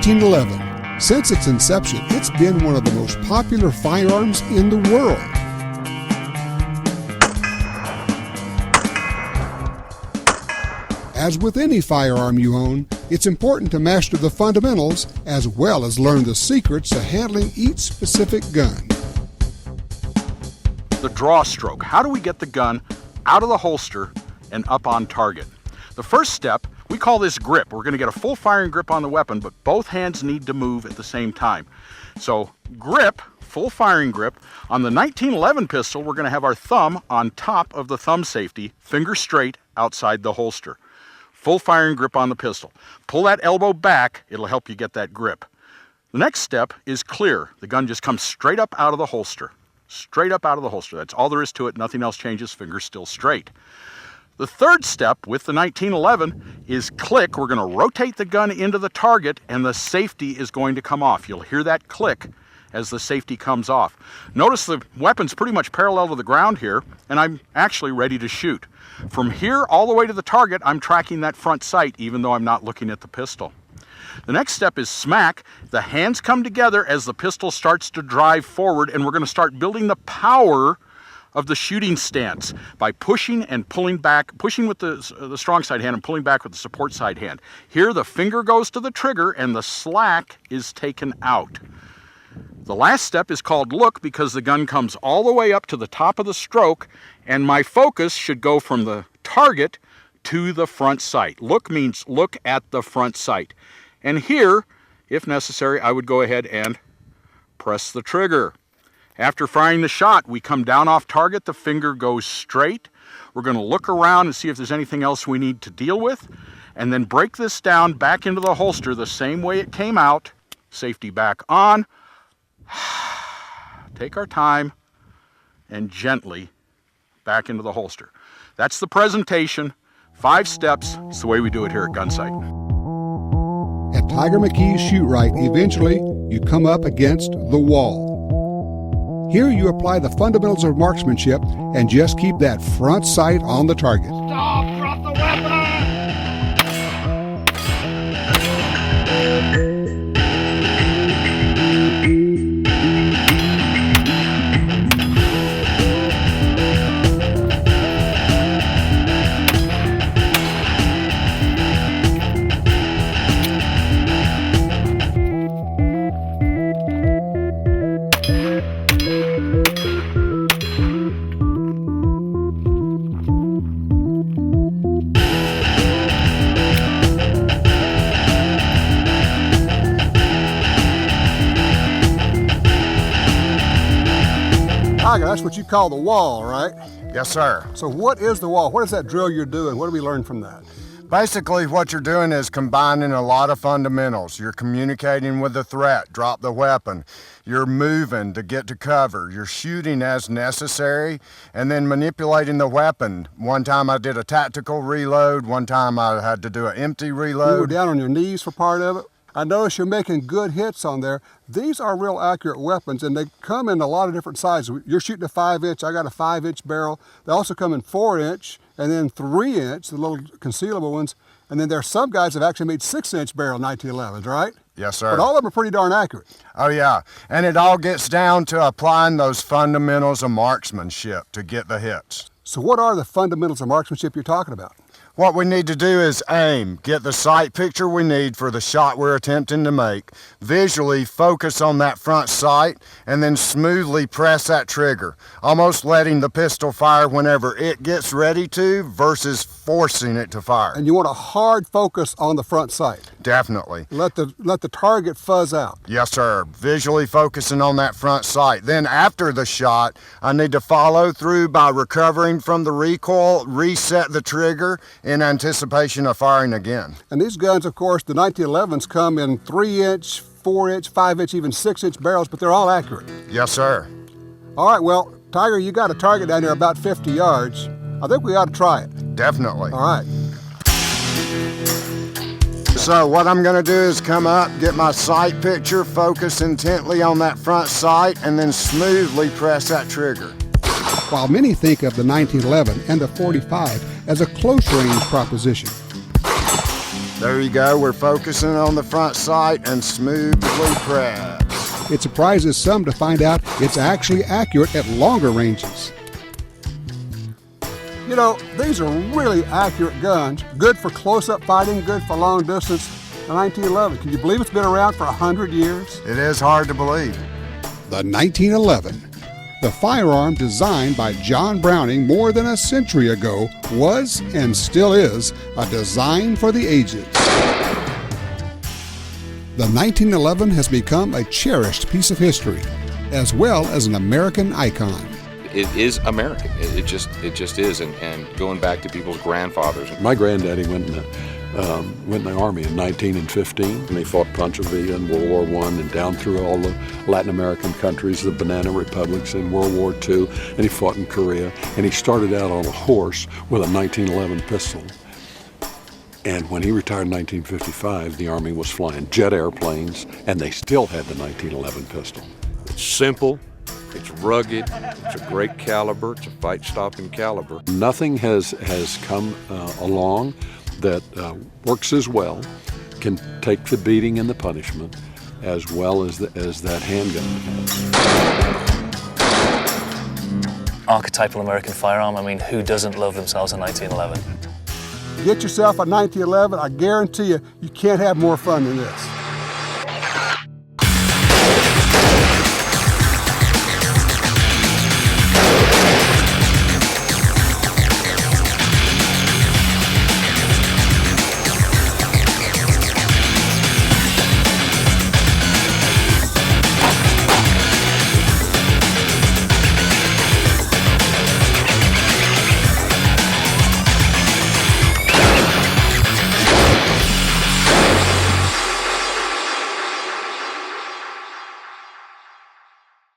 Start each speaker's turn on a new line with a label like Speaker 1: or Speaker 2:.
Speaker 1: 1911. Since its inception, it's been one of the most popular firearms in the world. As with any firearm you own, it's important to master the fundamentals as well as learn the secrets of handling each specific gun.
Speaker 2: The draw stroke. How do we get the gun out of the holster and up on target? The first step, we call this grip. We're going to get a full firing grip on the weapon, but both hands need to move at the same time. So grip, full firing grip. On the 1911 pistol, we're going to have our thumb on top of the thumb safety, finger straight outside the holster. Full firing grip on the pistol. Pull that elbow back, it'll help you get that grip. The next step is clear. The gun just comes straight up out of the holster. Straight up out of the holster. That's all there is to it. Nothing else changes. Fingers still straight. The third step with the 1911 is click. We're going to rotate the gun into the target and the safety is going to come off. You'll hear that click as the safety comes off. Notice the weapon's pretty much parallel to the ground here, and I'm actually ready to shoot. From here all the way to the target, I'm tracking that front sight even though I'm not looking at the pistol. The next step is smack. The hands come together as the pistol starts to drive forward, and we're going to start building the power of the shooting stance by pushing and pulling back, pushing with the strong side hand and pulling back with the support side hand. Here the finger goes to the trigger and the slack is taken out. The last step is called look because the gun comes all the way up to the top of the stroke, and my focus should go from the target to the front sight. Look means look at the front sight. And here, if necessary, I would go ahead and press the trigger. After firing the shot, we come down off target, the finger goes straight. We're going to look around and see if there's anything else we need to deal with, and then break this down back into the holster the same way it came out. Safety back on. Take our time and gently back into the holster. That's the presentation. 5 steps. It's the way we do it here at Gunsite.
Speaker 1: At Tiger McKee's Shootrite, eventually you come up against the wall. Here you apply the fundamentals of marksmanship and just keep that front sight on the target.
Speaker 3: Stop! Drop the weapon!
Speaker 1: Tiger, that's what you call the wall, right?
Speaker 4: Yes, sir.
Speaker 1: So what is the wall? What is that drill you're doing? What do we learn from that?
Speaker 4: Basically, what you're doing is combining a lot of fundamentals. You're communicating with the threat, drop the weapon. You're moving to get to cover. You're shooting as necessary, and then manipulating the weapon. One time I did a tactical reload. One time I had to do an empty reload.
Speaker 1: You were down on your knees for part of it. I notice you're making good hits on there. These are real accurate weapons, and they come in a lot of different sizes. You're shooting a 5-inch, I got a 5-inch barrel. They also come in 4-inch and then 3-inch, the little concealable ones. And then there are some guys that have actually made 6-inch barrel 1911s, right?
Speaker 4: Yes, sir.
Speaker 1: But all of them are pretty darn accurate.
Speaker 4: Oh, yeah. And it all gets down to applying those fundamentals of marksmanship to get the hits.
Speaker 1: So what are the fundamentals of marksmanship you're talking about?
Speaker 4: What we need to do is aim, get the sight picture we need for the shot we're attempting to make, visually focus on that front sight, and then smoothly press that trigger, almost letting the pistol fire whenever it gets ready to versus forcing it to fire.
Speaker 1: And you want a hard focus on the front sight.
Speaker 4: Definitely.
Speaker 1: Let the target fuzz out.
Speaker 4: Yes, sir. Visually focusing on that front sight. Then after the shot, I need to follow through by recovering from the recoil, reset the trigger in anticipation of firing again.
Speaker 1: And these guns, of course, the 1911s come in 3-inch, 4-inch, 5-inch, even 6-inch barrels, but they're all accurate.
Speaker 4: Yes, sir.
Speaker 1: All right, well, Tiger, you got a target down there about 50 yards. I think we ought to try it.
Speaker 4: Definitely.
Speaker 1: All right.
Speaker 4: So what I'm gonna do is come up, get my sight picture, focus intently on that front sight, and then smoothly press that trigger.
Speaker 1: While many think of the 1911 and the .45 as a close-range proposition,
Speaker 4: There you go, we're focusing on the front sight and smoothly press.
Speaker 1: It surprises some to find out it's actually accurate at longer ranges. You know, these are really accurate guns, good for close-up fighting, good for long distance. The 1911, can you believe it's been around for 100 years?
Speaker 4: It is hard to believe.
Speaker 1: The 1911, the firearm designed by John Browning more than a century ago, was and still is a design for the ages. The 1911 has become a cherished piece of history, as well as an American icon.
Speaker 5: It is American. It just is. And going back to people's grandfathers.
Speaker 6: My granddaddy went in the Army in 1915, and he fought Pancho Villa in World War I and down through all the Latin American countries, the banana republics in World War II, and he fought in Korea. And he started out on a horse with a 1911 pistol. And when he retired in 1955, the Army was flying jet airplanes, and they still had the 1911 pistol.
Speaker 7: It's simple, it's rugged, it's a great caliber, it's a fight-stopping caliber.
Speaker 6: Nothing has come along that works as well, can take the beating and the punishment as well as that handgun has.
Speaker 8: Archetypal American firearm. I mean, who doesn't love themselves a 1911?
Speaker 1: Get yourself a 1911, I guarantee you, you can't have more fun than this.